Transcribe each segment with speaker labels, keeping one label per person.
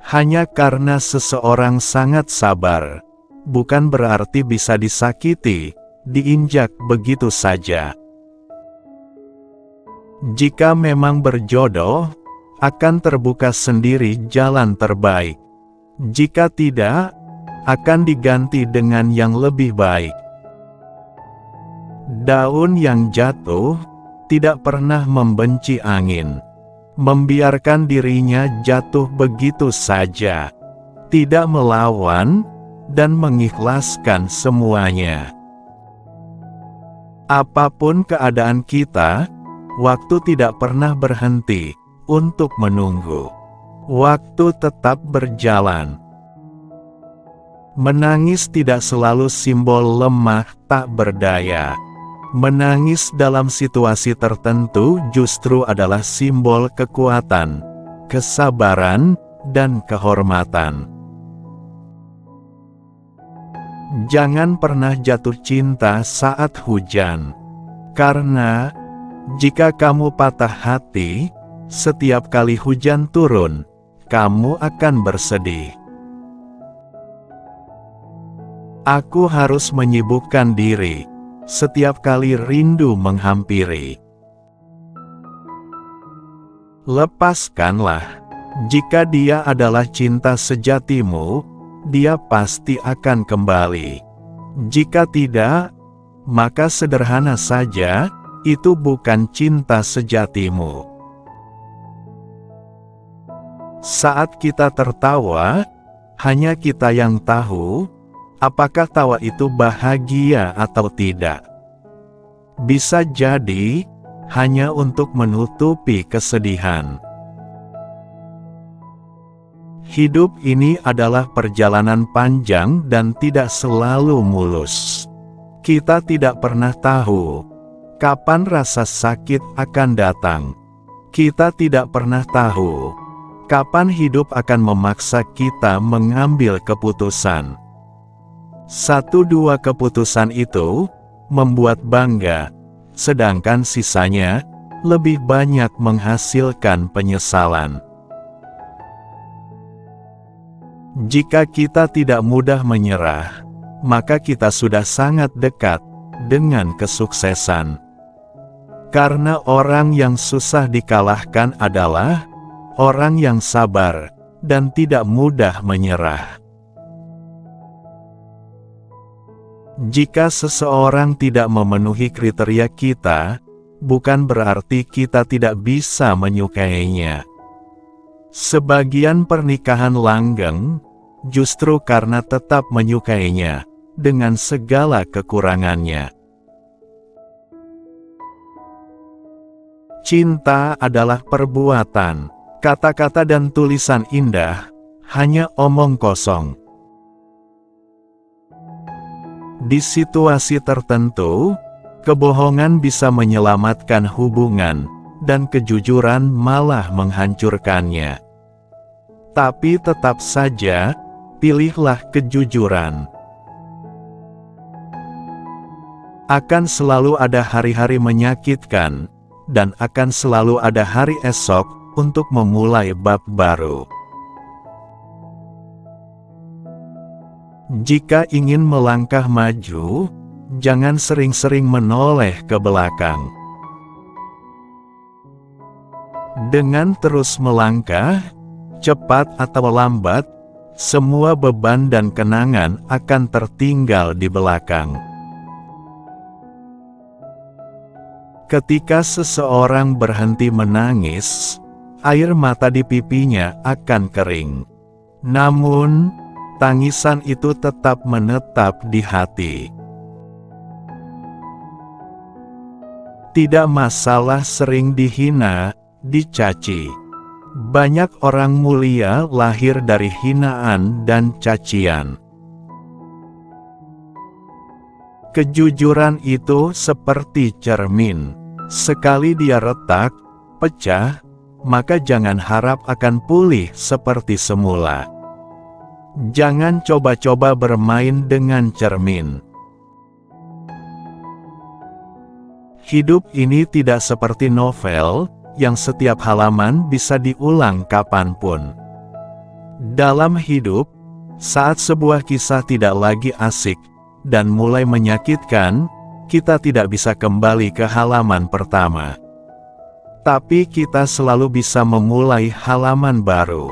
Speaker 1: Hanya karena seseorang sangat sabar, bukan berarti bisa disakiti, diinjak begitu saja. Jika memang berjodoh, akan terbuka sendiri jalan terbaik. Jika tidak, akan diganti dengan yang lebih baik. Daun yang jatuh tidak pernah membenci angin. Membiarkan dirinya jatuh begitu saja, tidak melawan, dan mengikhlaskan semuanya. Apapun keadaan kita, waktu tidak pernah berhenti untuk menunggu. Waktu tetap berjalan. Menangis tidak selalu simbol lemah tak berdaya. Menangis dalam situasi tertentu justru adalah simbol kekuatan, kesabaran, dan kehormatan. Jangan pernah jatuh cinta saat hujan, karena jika kamu patah hati, setiap kali hujan turun, kamu akan bersedih. Aku harus menyibukkan diri setiap kali rindu menghampiri. Lepaskanlah. Jika dia adalah cinta sejatimu, dia pasti akan kembali. Jika tidak, maka sederhana saja, itu bukan cinta sejatimu. Saat kita tertawa, hanya kita yang tahu, apakah tawa itu bahagia atau tidak. Bisa jadi, hanya untuk menutupi kesedihan. Hidup ini adalah perjalanan panjang dan tidak selalu mulus. Kita tidak pernah tahu kapan rasa sakit akan datang. Kita tidak pernah tahu kapan hidup akan memaksa kita mengambil keputusan. 1-2 keputusan itu membuat bangga, sedangkan sisanya lebih banyak menghasilkan penyesalan. Jika kita tidak mudah menyerah, maka kita sudah sangat dekat dengan kesuksesan. Karena orang yang susah dikalahkan adalah orang yang sabar dan tidak mudah menyerah. Jika seseorang tidak memenuhi kriteria kita, bukan berarti kita tidak bisa menyukainya. Sebagian pernikahan langgeng, justru karena tetap menyukainya, dengan segala kekurangannya. Cinta adalah perbuatan, kata-kata dan tulisan indah, hanya omong kosong. Di situasi tertentu, kebohongan bisa menyelamatkan hubungan, dan kejujuran malah menghancurkannya. Tapi tetap saja, pilihlah kejujuran. Akan selalu ada hari-hari menyakitkan, dan akan selalu ada hari esok untuk memulai bab baru. Jika ingin melangkah maju, jangan sering-sering menoleh ke belakang. Dengan terus melangkah, cepat atau lambat, semua beban dan kenangan akan tertinggal di belakang. Ketika seseorang berhenti menangis, air mata di pipinya akan kering. Namun, tangisan itu tetap menetap di hati. Tidak masalah sering dihina, dicaci. Banyak orang mulia lahir dari hinaan dan cacian. Kejujuran itu seperti cermin. Sekali dia retak, pecah, maka jangan harap akan pulih seperti semula. Jangan coba-coba bermain dengan cermin. Hidup ini tidak seperti novel, yang setiap halaman bisa diulang kapanpun. Dalam hidup, saat sebuah kisah tidak lagi asik dan mulai menyakitkan, kita tidak bisa kembali ke halaman pertama. Tapi kita selalu bisa memulai halaman baru.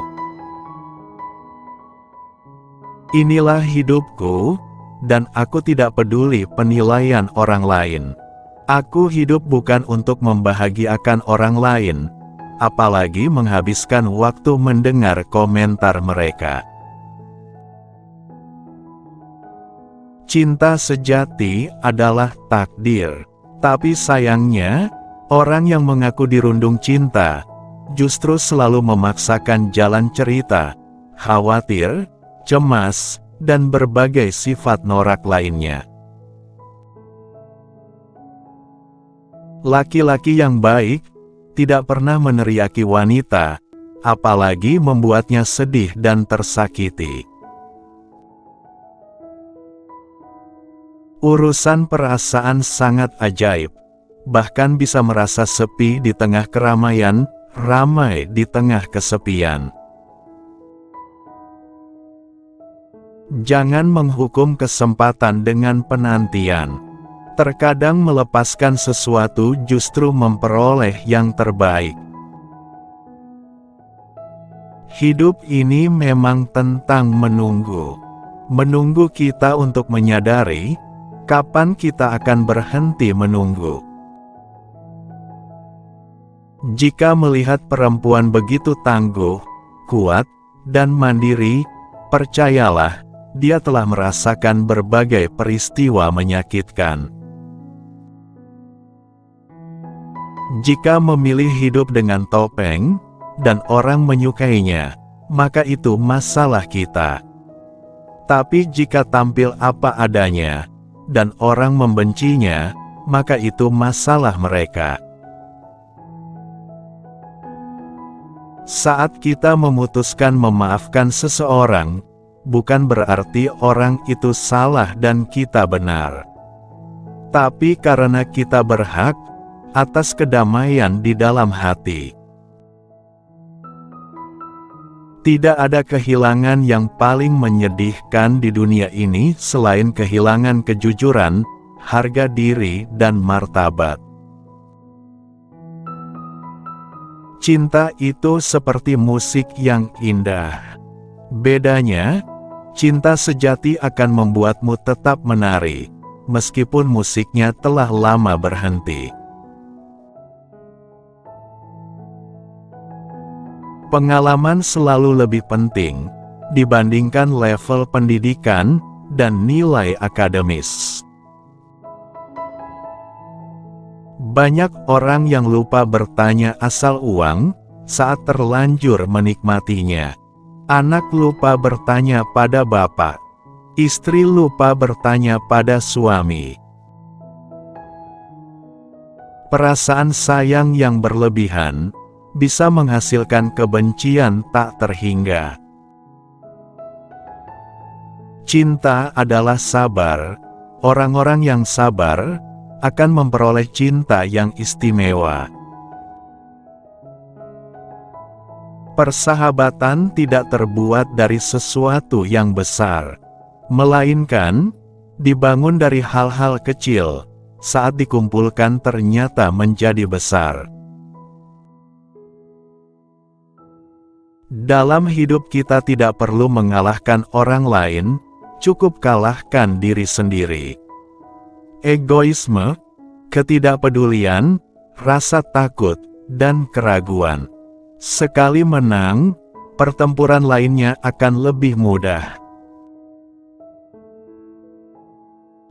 Speaker 1: Inilah hidupku, dan aku tidak peduli penilaian orang lain. Aku hidup bukan untuk membahagiakan orang lain, apalagi menghabiskan waktu mendengar komentar mereka. Cinta sejati adalah takdir, tapi sayangnya, orang yang mengaku dirundung cinta, justru selalu memaksakan jalan cerita, khawatir, cemas, dan berbagai sifat norak lainnya. Laki-laki yang baik tidak pernah meneriaki wanita, apalagi membuatnya sedih dan tersakiti. Urusan perasaan sangat ajaib, bahkan bisa merasa sepi di tengah keramaian, ramai di tengah kesepian. Jangan menghukum kesempatan dengan penantian. Terkadang melepaskan sesuatu justru memperoleh yang terbaik. Hidup ini memang tentang menunggu. Menunggu kita untuk menyadari kapan kita akan berhenti menunggu. Jika melihat perempuan begitu tangguh, kuat, dan mandiri, percayalah, dia telah merasakan berbagai peristiwa menyakitkan. Jika memilih hidup dengan topeng, dan orang menyukainya, maka itu masalah kita. Tapi jika tampil apa adanya, dan orang membencinya, maka itu masalah mereka. Saat kita memutuskan memaafkan seseorang, bukan berarti orang itu salah dan kita benar. Tapi karena kita berhak atas kedamaian di dalam hati. Tidak ada kehilangan yang paling menyedihkan di dunia ini selain kehilangan kejujuran, harga diri, dan martabat. Cinta itu seperti musik yang indah. Bedanya, cinta sejati akan membuatmu tetap menari, meskipun musiknya telah lama berhenti. Pengalaman selalu lebih penting dibandingkan level pendidikan dan nilai akademis. Banyak orang yang lupa bertanya asal uang saat terlanjur menikmatinya. Anak lupa bertanya pada bapak. Istri lupa bertanya pada suami. Perasaan sayang yang berlebihan bisa menghasilkan kebencian tak terhingga. Cinta adalah sabar. Orang-orang yang sabar akan memperoleh cinta yang istimewa. Persahabatan tidak terbuat dari sesuatu yang besar, melainkan dibangun dari hal-hal kecil, saat dikumpulkan ternyata menjadi besar. Dalam hidup kita tidak perlu mengalahkan orang lain, cukup kalahkan diri sendiri. Egoisme, ketidakpedulian, rasa takut, dan keraguan. Sekali menang, pertempuran lainnya akan lebih mudah.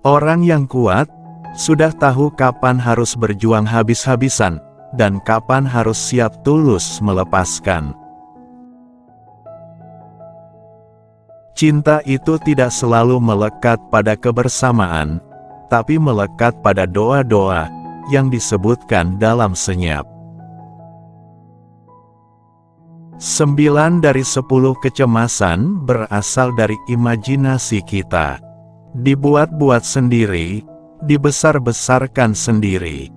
Speaker 1: Orang yang kuat sudah tahu kapan harus berjuang habis-habisan, dan kapan harus siap tulus melepaskan. Cinta itu tidak selalu melekat pada kebersamaan, tapi melekat pada doa-doa yang disebutkan dalam senyap. 9 dari 10 kecemasan berasal dari imajinasi kita. Dibuat-buat sendiri, dibesar-besarkan sendiri.